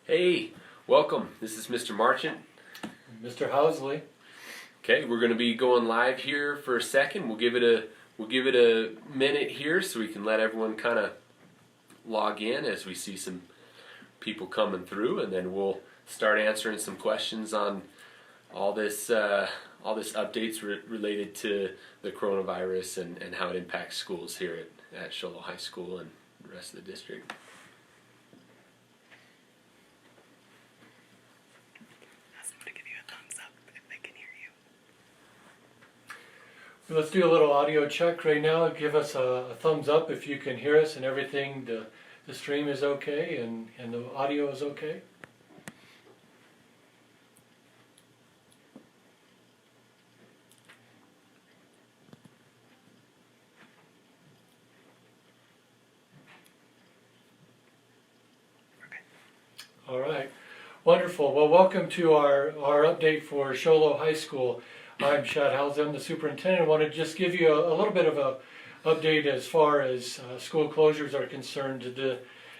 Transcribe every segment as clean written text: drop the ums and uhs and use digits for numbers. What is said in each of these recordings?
Hey, welcome. This is Mr. Marchant. Mr. Housley. Okay, we're going to be going live here for a second. We'll give it a minute here so we can let everyone kind of log in as we see some people coming through, and then we'll start answering some questions on all this updates related to the coronavirus and how it impacts schools here at Housley High School and the rest of the district. Let's do a little audio check right now. Give us a thumbs up if you can hear us and everything. The stream is okay and the audio is okay. All right, wonderful. Well, welcome to our update for Housley High School. I'm Chad Housley, I'm the superintendent. I want to just give you a little bit of a update as far as school closures are concerned.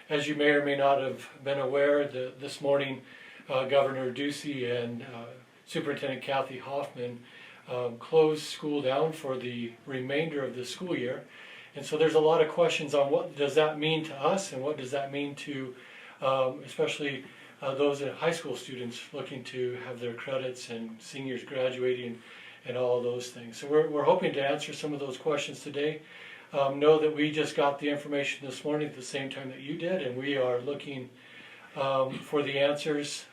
As you may or may not have been aware, this morning Governor Ducey and Superintendent Kathy Hoffman closed school down for the remainder of the school year. And so there's a lot of questions on what does that mean to us and what does that mean to especially those high school students looking to have their credits and seniors graduating and all of those things. So we're hoping to answer some of those questions today. Know that we just got the information this morning at the same time that you did, and we are looking for the answers.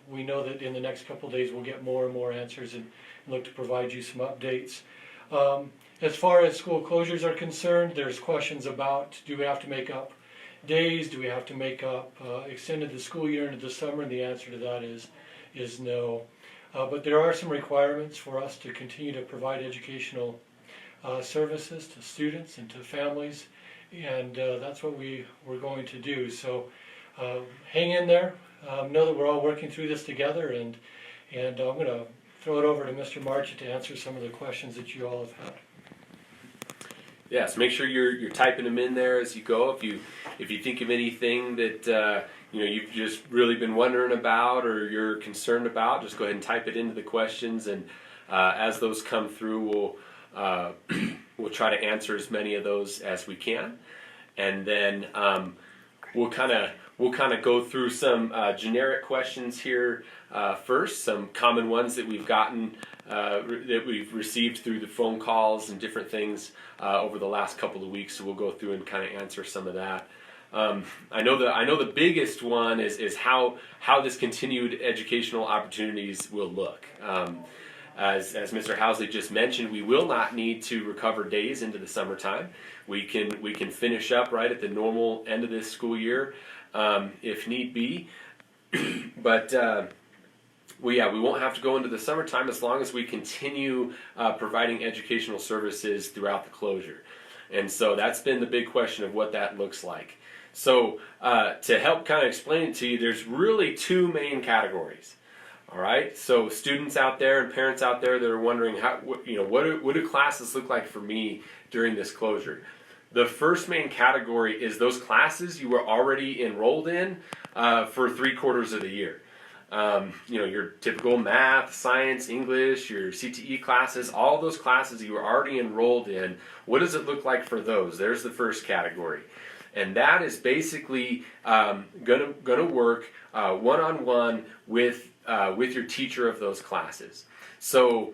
We know that in the next couple of days we'll get more and more answers and look to provide you some updates. As far as school closures are concerned, there's questions about, do we have to make up days? Do we have to make up extended the school year into the summer? And the answer to that is no. But there are some requirements for us to continue to provide educational services to students and to families, and that's what we're going to do. So hang in there. Know that we're all working through this together, and I'm going to throw it over to Mr. Marchant to answer some of the questions that you all have had. Yeah, so make sure you're typing them in there as you go. If you think of anything that you've just really been wondering about or you're concerned about, just go ahead and type it into the questions, and as those come through, we'll try to answer as many of those as we can, and then we'll kind of go through some generic questions here first, some common ones that we've gotten. That we've received through the phone calls and different things over the last couple of weeks, so we'll go through and kind of answer some of that. I know the biggest one is how this continued educational opportunities will look. As Mr. Housley just mentioned, we will not need to recover days into the summertime. We can finish up right at the normal end of this school year if need be, but. We won't have to go into the summertime as long as we continue providing educational services throughout the closure. And so that's been the big question of what that looks like. So to help kind of explain it to you, there's really two main categories. All right, so students out there and parents out there that are wondering what do classes look like for me during this closure? The first main category is those classes you were already enrolled in for 3/4 of the year. Your typical math, science, English, your CTE classes, all those classes you were already enrolled in. What does it look like for those? There's the first category. And that is basically gonna work one-on-one with your teacher of those classes. So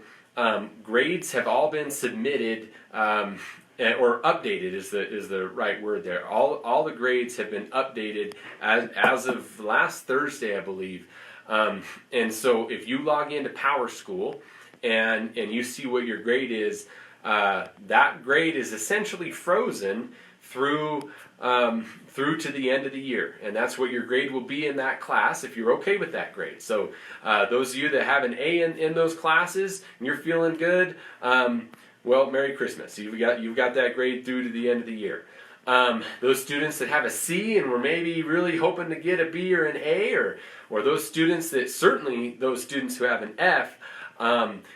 grades have all been submitted or updated is the right word there. All the grades have been updated as of last Thursday, I believe. And so if you log into PowerSchool and you see what your grade is, that grade is essentially frozen through to the end of the year, and that's what your grade will be in that class if you're okay with that grade. So those of you that have an A in those classes and you're feeling good, well, Merry Christmas. You've got that grade through to the end of the year. Those students that have a C and were maybe really hoping to get a B or an A, or those students who have an F,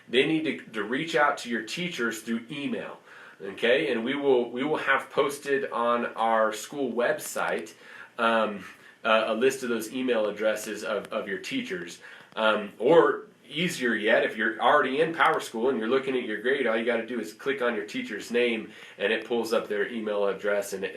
they need to reach out to your teachers through email. Okay, and we will have posted on our school website a list of those email addresses of your teachers. Or easier yet, if you're already in Power School and you're looking at your grade, all you got to do is click on your teacher's name, and it pulls up their email address, and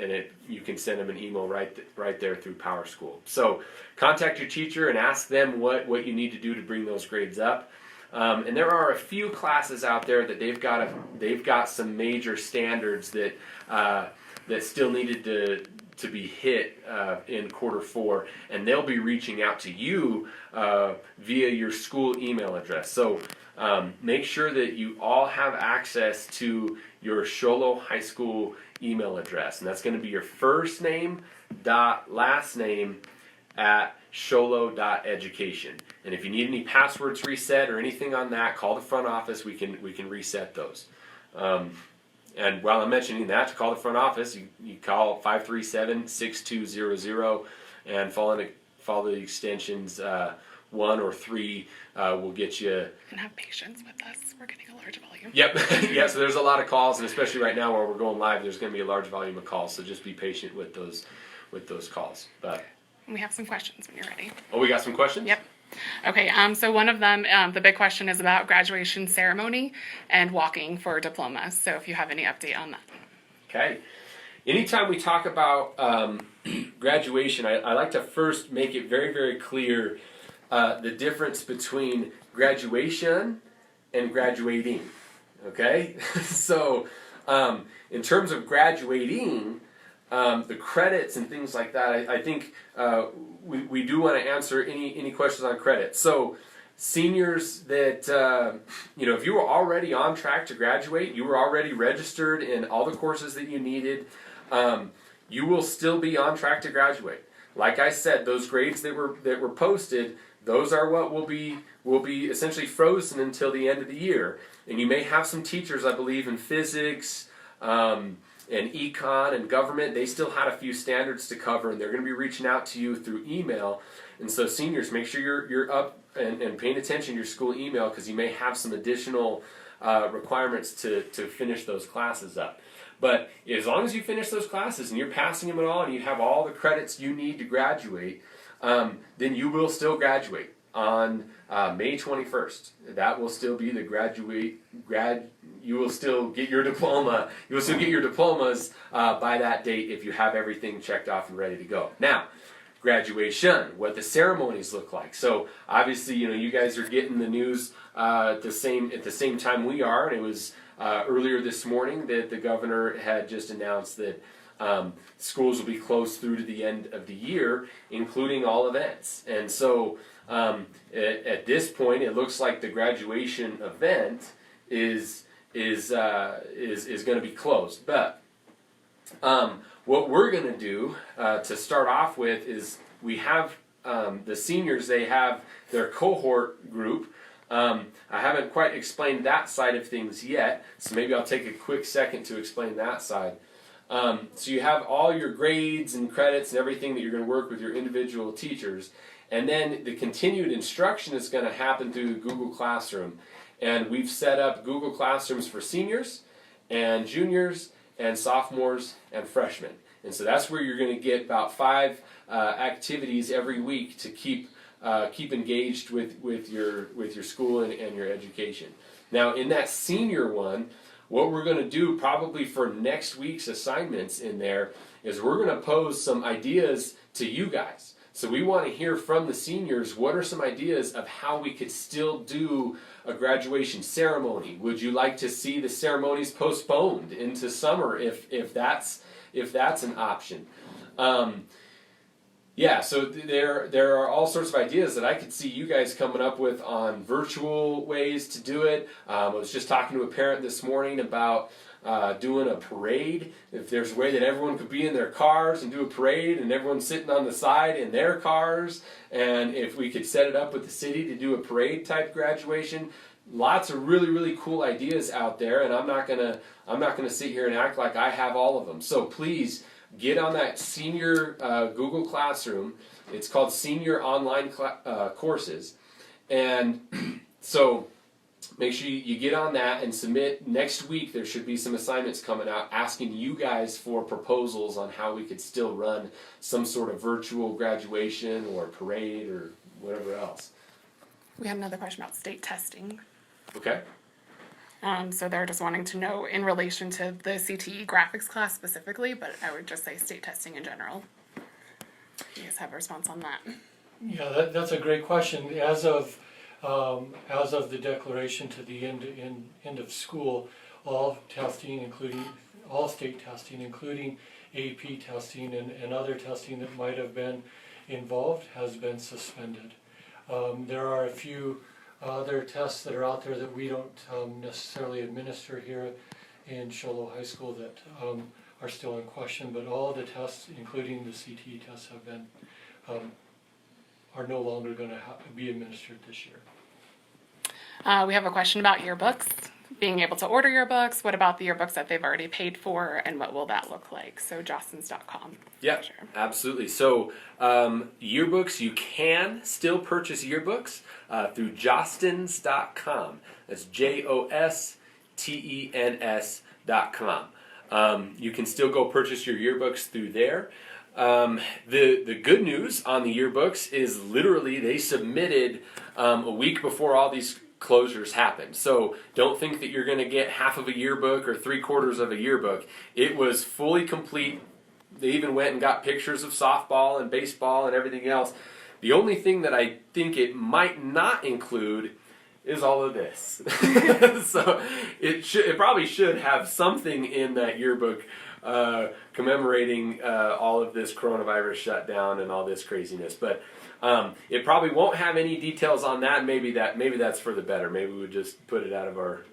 you can send them an email right there through Power School. So contact your teacher and ask them what you need to do to bring those grades up. And there are a few classes out there that they've got some major standards that still needed to be hit in Q4, and they'll be reaching out to you via your school email address. So make sure that you all have access to your Show Low High School email address, and that's going to be your first name dot last name at sholo.education. And if you need any passwords reset or anything on that, call the front office. We can reset those. And while I'm mentioning that, to call the front office, you call 537-6200 and follow the extensions 1 or 3 will get you. And have patience with us. We're getting a large volume. Yep. Yeah, so there's a lot of calls, and especially right now where we're going live, there's going to be a large volume of calls. So just be patient with those calls. But we have some questions when you're ready. Oh, we got some questions? Yep. Okay, so one of them, the big question is about graduation ceremony and walking for diplomas. So if you have any update on that. Okay. Anytime we talk about graduation, I like to first make it very, very clear the difference between graduation and graduating. Okay? So in terms of graduating, the credits and things like that, I think we do want to answer any questions on credit. So seniors that, if you were already on track to graduate, you were already registered in all the courses that you needed, you will still be on track to graduate. Like I said, those grades that were posted, those are what will be essentially frozen until the end of the year. And you may have some teachers, I believe, in physics, and econ and government, they still had a few standards to cover, and they're going to be reaching out to you through email. And so seniors, make sure you're up and paying attention to your school email, because you may have some additional requirements to finish those classes up. But as long as you finish those classes and you're passing them at all and you have all the credits you need to graduate, then you will still graduate on May 21st. That will still be the you will still get your diploma. You will still get your diplomas by that date if you have everything checked off and ready to go. Now, graduation, what the ceremonies look like. So obviously, you guys are getting the news at the same time we are, and it was earlier this morning that the governor had just announced that schools will be closed through to the end of the year, including all events. And so at this point, it looks like the graduation event is going to be closed. But what we're going to do to start off with is we have the seniors. They have their cohort group. I haven't quite explained that side of things yet, so maybe I'll take a quick second to explain that side. So you have all your grades and credits and everything that you're going to work with your individual teachers. And then the continued instruction is going to happen through Google Classroom. And we've set up Google Classrooms for seniors and juniors and sophomores and freshmen. And so that's where you're going to get about 5 activities every week to keep engaged with your school and your education. Now, in that senior one, what we're going to do probably for next week's assignments in there is we're going to pose some ideas to you guys. So we want to hear from the seniors, what are some ideas of how we could still do a graduation ceremony? Would you like to see the ceremonies postponed into summer if that's an option? Yeah, so there are all sorts of ideas that I could see you guys coming up with on virtual ways to do it. I was just talking to a parent this morning about doing a parade. If there's a way that everyone could be in their cars and do a parade and everyone's sitting on the side in their cars, and if we could set it up with the city to do a parade type graduation. Lots of really, really cool ideas out there, and I'm not gonna sit here and act like I have all of them. So please get on that senior Google Classroom. It's called Senior Online Courses. And so make sure you get on that and submit. Next week there should be some assignments coming out asking you guys for proposals on how we could still run some sort of virtual graduation or parade or whatever else. We had another question about state testing. Okay? So they're just wanting to know in relation to the CTE graphics class specifically, but I would just say state testing in general. You guys have a response on that? Yeah, that's a great question. As of the declaration to the end of school, all testing, including all state testing, including AP testing and other testing that might have been involved, has been suspended. There are a few other tests that are out there that we don't necessarily administer here in Show Low High School that are still in question, but all the tests, including the CTE tests, have been are no longer going to be administered this year. We have a question about yearbooks, being able to order yearbooks. What about the yearbooks that they've already paid for, and what will that look like? So jostens.com. Yeah, sure. Absolutely. So yearbooks, you can still purchase yearbooks through jostens.com. That's JOSTENS.com. You can still go purchase your yearbooks through there. The good news on the yearbooks is literally they submitted a week before all these closures happened. So don't think that you're going to get half of a yearbook or 3/4 of a yearbook. It was fully complete. They even went and got pictures of softball and baseball and everything else. The only thing that I think it might not include is all of this. So it probably should have something in that yearbook commemorating all of this coronavirus shutdown and all this craziness. But it probably won't have any details on that. Maybe that's for the better. Maybe we would just put it out of our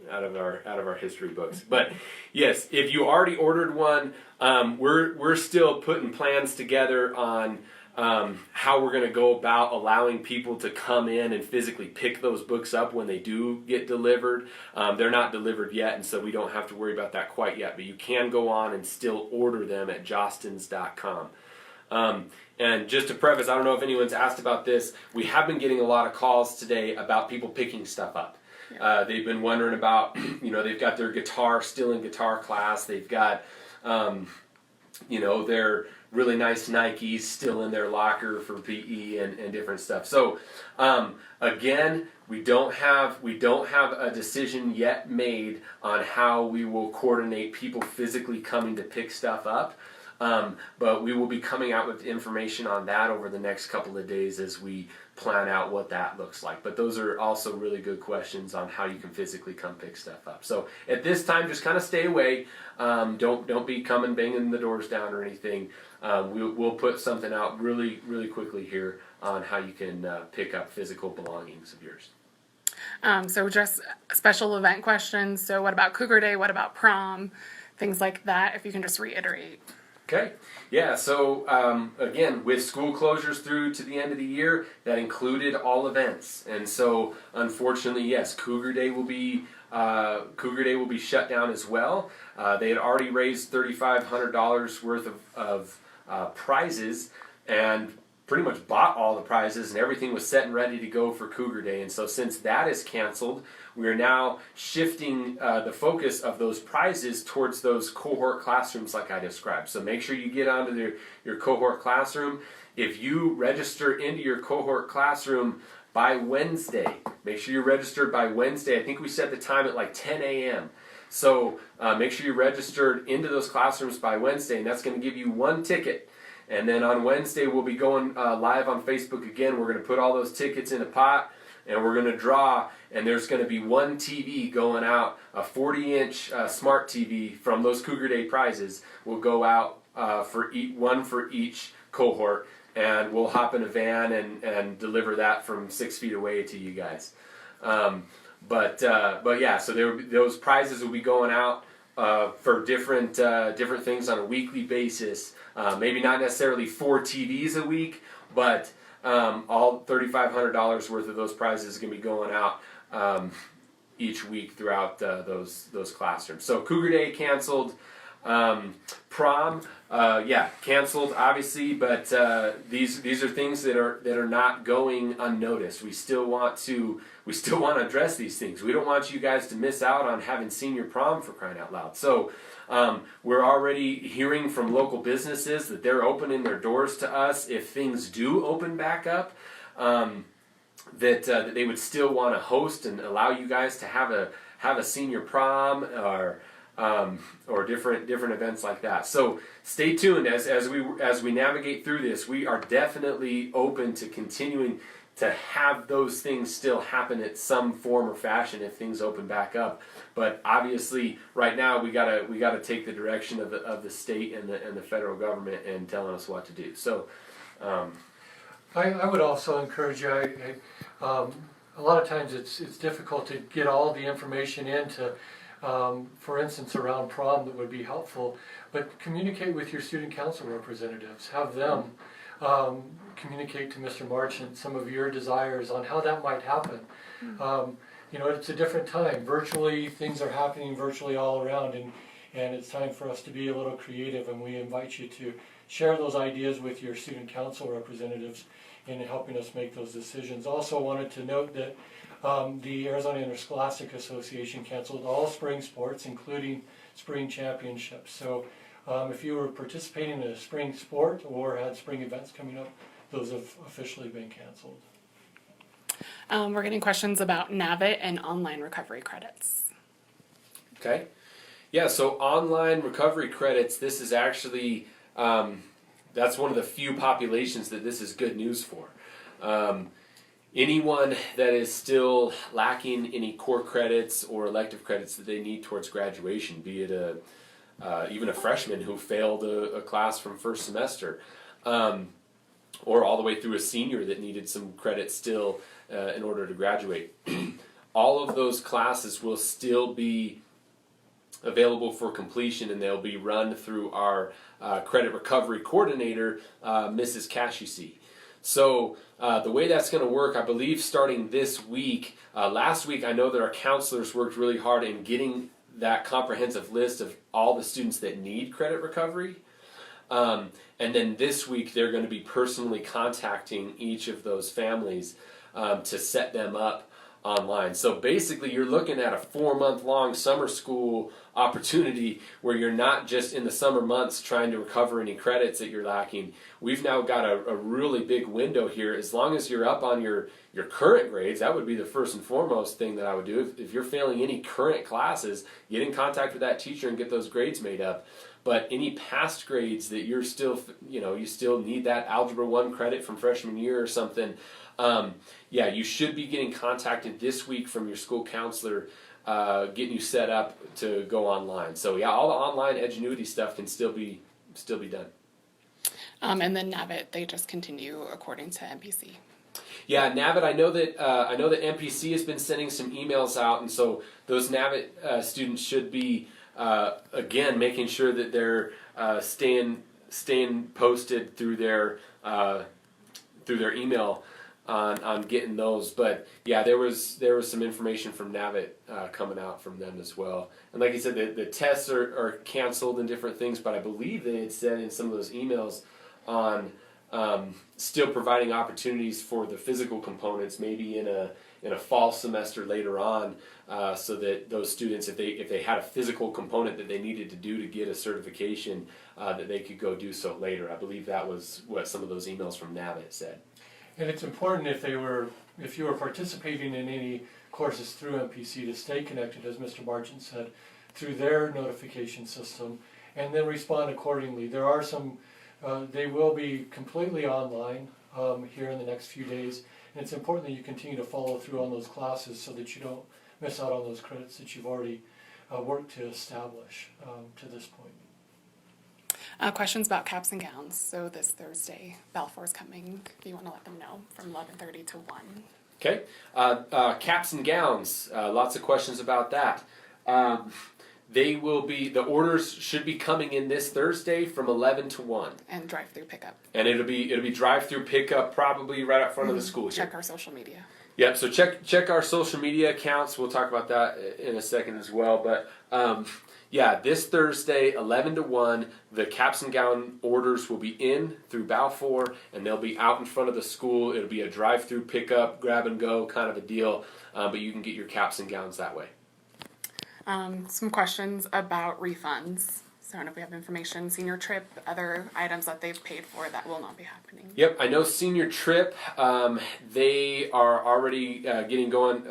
history books. But yes, if you already ordered one, we're still putting plans together on how we're going to go about allowing people to come in and physically pick those books up when they do get delivered. They're not delivered yet, and so we don't have to worry about that quite yet. But you can go on and still order them at jostens.com. And just to preface, I don't know if anyone's asked about this, we have been getting a lot of calls today about people picking stuff up. They've been wondering about, they've got their guitar still in guitar class. They've got, their really nice Nikes still in their locker for PE and different stuff. So, again, we don't have a decision yet made on how we will coordinate people physically coming to pick stuff up. But we will be coming out with information on that over the next couple of days as we plan out what that looks like. But those are also really good questions on how you can physically come pick stuff up. So at this time, just kind of stay away. Don't be coming banging the doors down or anything. We'll put something out really, really quickly here on how you can pick up physical belongings of yours. So just special event questions. So what about Cougar Day? What about prom? Things like that, if you can just reiterate. Okay. Yeah, so again, with school closures through to the end of the year, that included all events. And so, unfortunately, yes, Cougar Day will be shut down as well. They had already raised $3,500 worth of prizes and pretty much bought all the prizes, and everything was set and ready to go for Cougar Day. And so since that is canceled, we are now shifting the focus of those prizes towards those cohort classrooms like I described. So make sure you get onto your cohort classroom. If you register into your cohort classroom by Wednesday, make sure you're registered by Wednesday. I think we set the time at like 10 a.m. So make sure you're registered into those classrooms by Wednesday, and that's going to give you one ticket. And then on Wednesday, we'll be going live on Facebook again. We're going to put all those tickets in a pot, and we're going to draw, and there's going to be one TV going out, a 40-inch smart TV from those Cougar Day prizes will go out one for each cohort, and we'll hop in a van and deliver that from 6 feet away to you guys. But yeah, so those prizes will be going out for different things on a weekly basis. Maybe not necessarily 4 TVs a week, but all $3,500 worth of those prizes is going to be going out each week throughout those classrooms. So Cougar Day canceled. Prom, canceled obviously, but these are things that are not going unnoticed. We still want to address these things. We don't want you guys to miss out on having senior prom, for crying out loud. So we're already hearing from local businesses that they're opening their doors to us if things do open back up. That they would still want to host and allow you guys to have a senior prom or different events like that. So stay tuned as we navigate through this. We are definitely open to continuing to have those things still happen at some form or fashion if things open back up. But obviously, right now we gotta take the direction of the state and the federal government and telling us what to do. So. I would also encourage you. A lot of times it's difficult to get all the information into, for instance, around prom that would be helpful. But communicate with your student council representatives. Have them communicate to Mr. Marchant some of your desires on how that might happen. It's a different time. Virtually, things are happening virtually all around, and it's time for us to be a little creative. And we invite you to share those ideas with your student council representatives in helping us make those decisions. Also wanted to note that the Arizona Interscholastic Association canceled all spring sports, including spring championships. So if you were participating in a spring sport or had spring events coming up, those have officially been canceled. We're getting questions about NAVIT and online recovery credits. Okay. Yeah, so online recovery credits, this is actually, that's one of the few populations that this is good news for. Anyone that is still lacking any core credits or elective credits that they need towards graduation, be it even a freshman who failed a class from first semester, or all the way through a senior that needed some credits still in order to graduate. All of those classes will still be available for completion, and they'll be run through our credit recovery coordinator, Mrs. Cashy. So the way that's going to work, I believe starting this week, last week I know that our counselors worked really hard in getting that comprehensive list of all the students that need credit recovery. And then this week they're going to be personally contacting each of those families to set them up online. So basically you're looking at a 4-month-long summer school opportunity where you're not just in the summer months trying to recover any credits that you're lacking. We've now got a really big window here. As long as you're up on your current grades, that would be the first and foremost thing that I would do. If you're failing any current classes, get in contact with that teacher and get those grades made up. But any past grades that you're still, you still need that Algebra 1 credit from freshman year or something, you should be getting contacted this week from your school counselor, getting you set up to go online. So all the online Edgenuity stuff can still be done. And then NAVIT, they just continue according to MPC. Yeah, NAVIT. I know that MPC has been sending some emails out, and so those NAVIT students should be again making sure that they're staying posted through their email on getting those. But yeah, there was some information from NAVIT coming out from them as well. And like you said, the tests are canceled and different things, but I believe they had said in some of those emails on still providing opportunities for the physical components, maybe in a fall semester later on, so that those students, if they had a physical component that they needed to do to get a certification, that they could go do so later. I believe that was what some of those emails from NAVIT said. And it's important if you were participating in any courses through MPC to stay connected, as Mr. Marchant said, through their notification system, and then respond accordingly. There are some, they will be completely online here in the next few days, and it's important that you continue to follow through on those classes so that you don't miss out on those credits that you've already worked to establish to this point. Questions about caps and gowns. So this Thursday, Balfour's coming. If you want to let them know, from 11:30 to 1. Okay. Caps and gowns. Lots of questions about that. The orders should be coming in this Thursday from 11 to 1. And drive-through pickup. And it'll be drive-through pickup probably right up front of the school here. Check our social media. Yep, so check our social media accounts. We'll talk about that in a second as well. But Yeah, this Thursday, 11 to 1, the caps and gown orders will be in through Balfour, and they'll be out in front of the school. It'll be a drive-through pickup, grab and go kind of a deal, but you can get your caps and gowns that way. Some questions about refunds. So I don't know if we have information, senior trip, other items that they've paid for that will not be happening. Yep, I know senior trip, they are already getting going.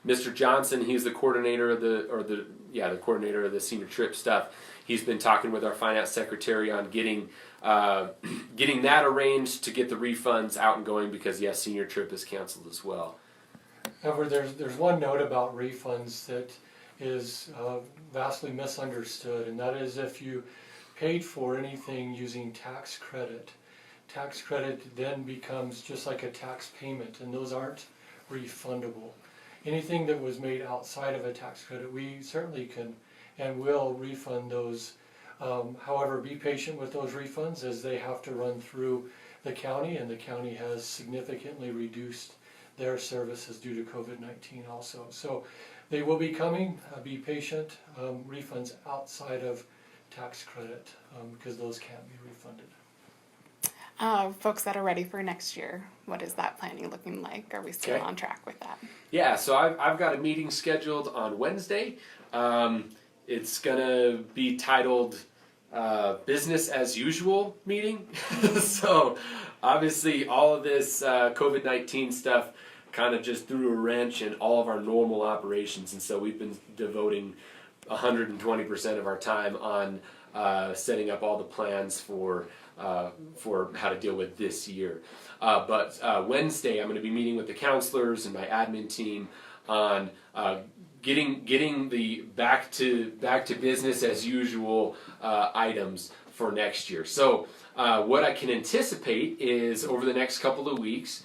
Mr. Johnson, he's the coordinator of the coordinator of the senior trip stuff. He's been talking with our finance secretary on getting that arranged to get the refunds out and going, because yes, senior trip is canceled as well. However, there's one note about refunds that is vastly misunderstood, and that is if you paid for anything using tax credit then becomes just like a tax payment, and those aren't refundable. Anything that was made outside of a tax credit, we certainly can and will refund those. However, be patient with those refunds, as they have to run through the county, and the county has significantly reduced their services due to COVID-19 also. So they will be coming. Be patient. Refunds outside of tax credit, because those can't be refunded. Folks that are ready for next year, what is that planning looking like? Are we still on track with that? Yeah, so I've got a meeting scheduled on Wednesday. It's gonna be titled Business as Usual meeting. So obviously all of this COVID-19 stuff kind of just threw a wrench in all of our normal operations, and so we've been devoting 120% of our time on setting up all the plans for how to deal with this year. But Wednesday, I'm going to be meeting with the counselors and my admin team on getting the back to business as usual items for next year. So what I can anticipate is over the next couple of weeks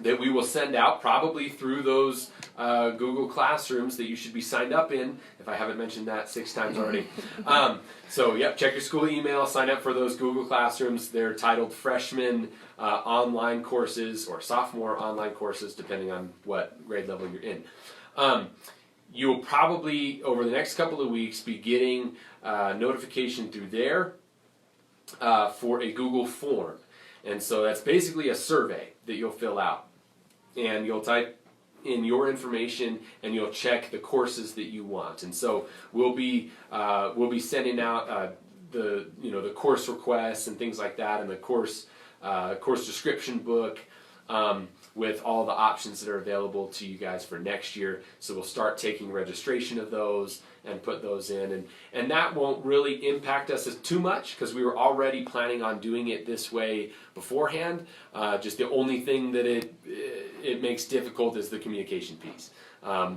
that we will send out, probably through those Google Classrooms that you should be signed up in, if I haven't mentioned that 6 times already. So yep, check your school email, sign up for those Google Classrooms. They're titled freshman online courses or sophomore online courses, depending on what grade level you're in. You'll probably, over the next couple of weeks, be getting notification through there for a Google form. And so that's basically a survey that you'll fill out. And you'll type in your information and you'll check the courses that you want. And so we'll be sending out the course requests and things like that, and the course description book with all the options that are available to you guys for next year. So we'll start taking registration of those and put those in, and that won't really impact us as too much, because we were already planning on doing it this way beforehand. Just the only thing that it makes difficult is the communication piece.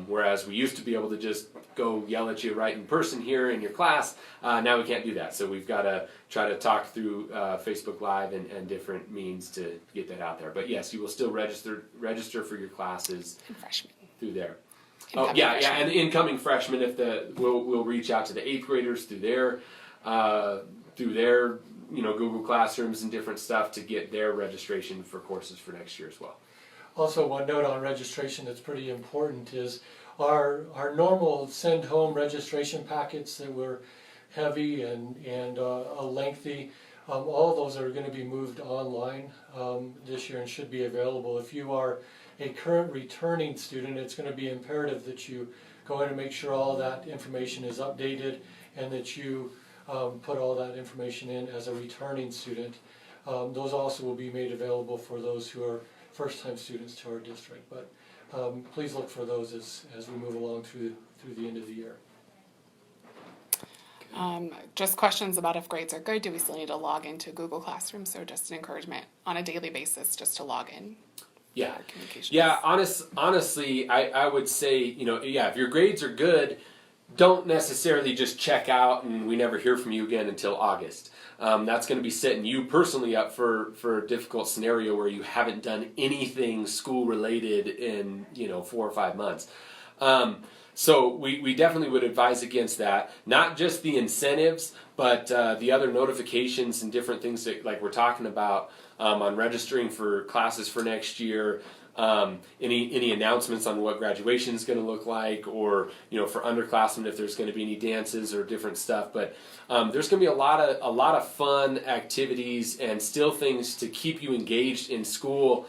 Whereas we used to be able to just go yell at you right in person here in your class, now we can't do that. So we've got to try to talk through Facebook Live and different means to get that out there. But yes, you will still register for your classes through there. And incoming freshmen, we'll reach out to the 8th graders through their Google Classrooms and different stuff to get their registration for courses for next year as well. Also, one note on registration that's pretty important is our normal send home registration packets that were heavy and lengthy. All of those are going to be moved online this year and should be available. If you are a current returning student, it's going to be imperative that you go in and make sure all that information is updated, and that you put all that information in as a returning student. Those also will be made available for those who are first-time students to our district. But please look for those as we move along through the end of the year. Just questions about if grades are good. Do we still need to log into Google Classroom? So just an encouragement on a daily basis just to log in. Yeah. Yeah. Honestly, I would say, if your grades are good, don't necessarily just check out and we never hear from you again until August. That's going to be setting you personally up for a difficult scenario where you haven't done anything school related in 4 or 5 months. So we definitely would advise against that. Not just the incentives, but the other notifications and different things that, like we're talking about on registering for classes for next year, any announcements on what graduation is going to look like, or for underclassmen if there's going to be any dances or different stuff. But there's going to be a lot of fun activities and still things to keep you engaged in school.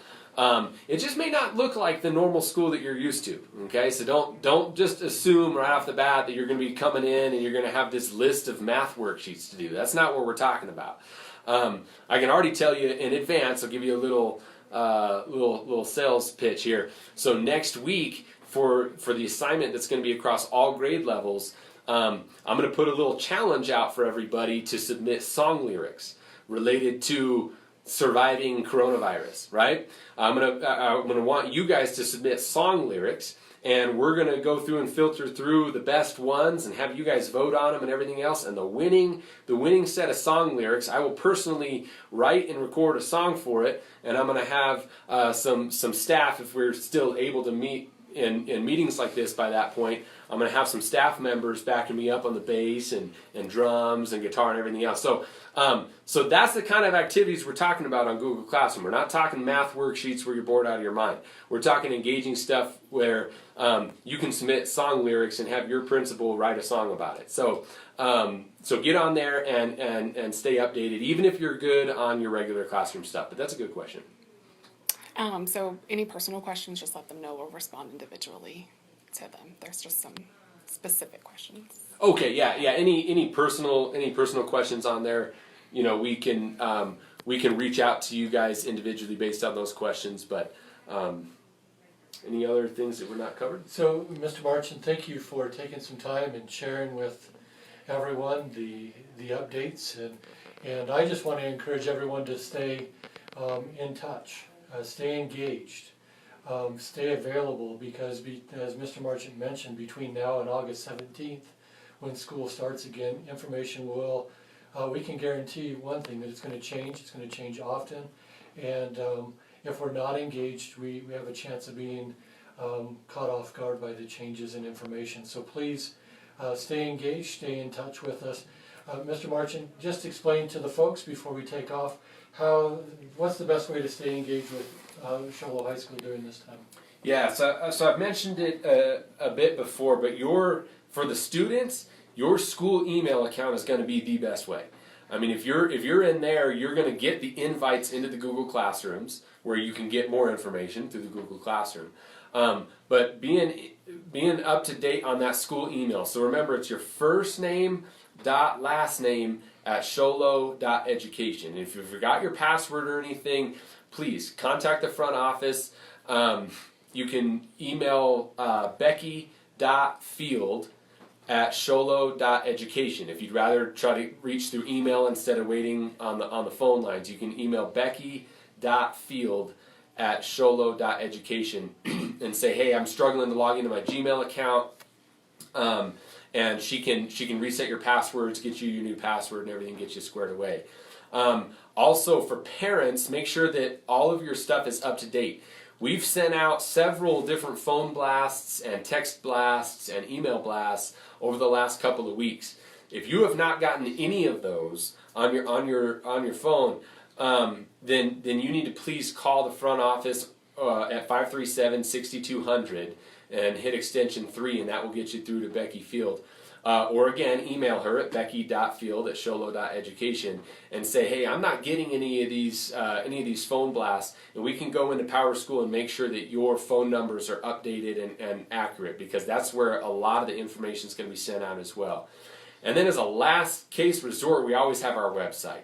It just may not look like the normal school that you're used to. Okay, so don't just assume right off the bat that you're going to be coming in and you're going to have this list of math worksheets to do. That's not what we're talking about. I can already tell you in advance. I'll give you a little sales pitch here. So next week for the assignment that's going to be across all grade levels, I'm going to put a little challenge out for everybody to submit song lyrics related to surviving coronavirus, right? I'm gonna want you guys to submit song lyrics, and we're gonna go through and filter through the best ones and have you guys vote on them and everything else. And the winning set of song lyrics, I will personally write and record a song for it, and I'm gonna have some staff, if we're still able to meet in meetings like this by that point. I'm going to have some staff members backing me up on the bass and drums and guitar and everything else. So that's the kind of activities we're talking about on Google Classroom. We're not talking math worksheets where you're bored out of your mind. We're talking engaging stuff where you can submit song lyrics and have your principal write a song about it. So get on there and stay updated, even if you're good on your regular classroom stuff. But that's a good question. So any personal questions, just let them know. We'll respond individually to them. There's just some specific questions. Okay, yeah. Any personal questions on there, we can reach out to you guys individually based on those questions. But any other things that were not covered? So, Mr. Marchant, thank you for taking some time and sharing with everyone the updates, and I just want to encourage everyone to stay in touch. Stay engaged, stay available, because as Mr. Marchant mentioned, between now and August 17th, when school starts again, information will, we can guarantee one thing, that it's going to change often, and if we're not engaged, we have a chance of being caught off guard by the changes in information. So please stay engaged, stay in touch with us. Mr. Marchant, just explain to the folks before we take off, what's the best way to stay engaged with Show High School during this time? Yeah, so I've mentioned it a bit before, but for the students, your school email account is going to be the best way. I mean, if you're in there, you're going to get the invites into the Google Classrooms, where you can get more information through the Google Classroom. But being up to date on that school email. So remember, it's your first name dot last name at sholo.education. If you forgot your password or anything, please contact the front office. You can email becky.field at sholo.education. If you'd rather try to reach through email instead of waiting on the phone lines, you can email becky.field at sholo.education and say, hey, I'm struggling to log into my Gmail account. And she can reset your passwords, get you your new password and everything, get you squared away. Also, for parents, make sure that all of your stuff is up to date. We've sent out several different phone blasts and text blasts and email blasts over the last couple of weeks. If you have not gotten any of those on your phone, then you need to please call the front office at 537-6200 and hit extension 3, and that will get you through to Becky Field. Or again, email her at becky.field@sholo.education and say, hey, I'm not getting any of these phone blasts, and we can go into Power School and make sure that your phone numbers are updated and accurate, because that's where a lot of the information is going to be sent out as well. And then as a last case resort, we always have our website.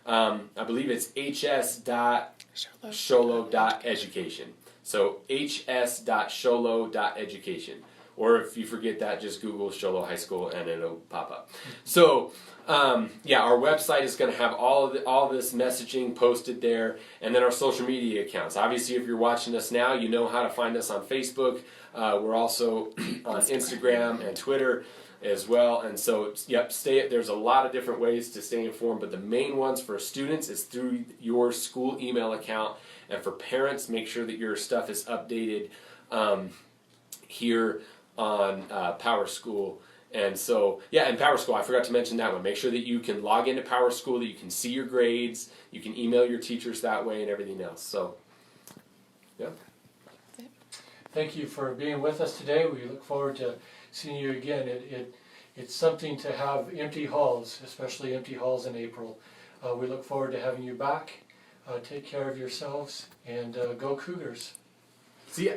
I believe it's hs.sholo.education. So hs.sholo.education. Or if you forget that, just Google Show High School and it'll pop up. So, our website is going to have all this messaging posted there, and then our social media accounts. Obviously, if you're watching us now, you know how to find us on Facebook. We're also on Instagram and Twitter as well. And so, there's a lot of different ways to stay informed, but the main ones for students is through your school email account. And for parents, make sure that your stuff is updated here on Power School. And so, and Power School, I forgot to mention that one. Make sure that you can log into Power School, that you can see your grades, you can email your teachers that way and everything else. So, yeah. thank you for being with us today. We look forward to seeing you again. It's something to have empty halls, especially empty halls in April. We look forward to having you back. Take care of yourselves, and go Cougars. See ya.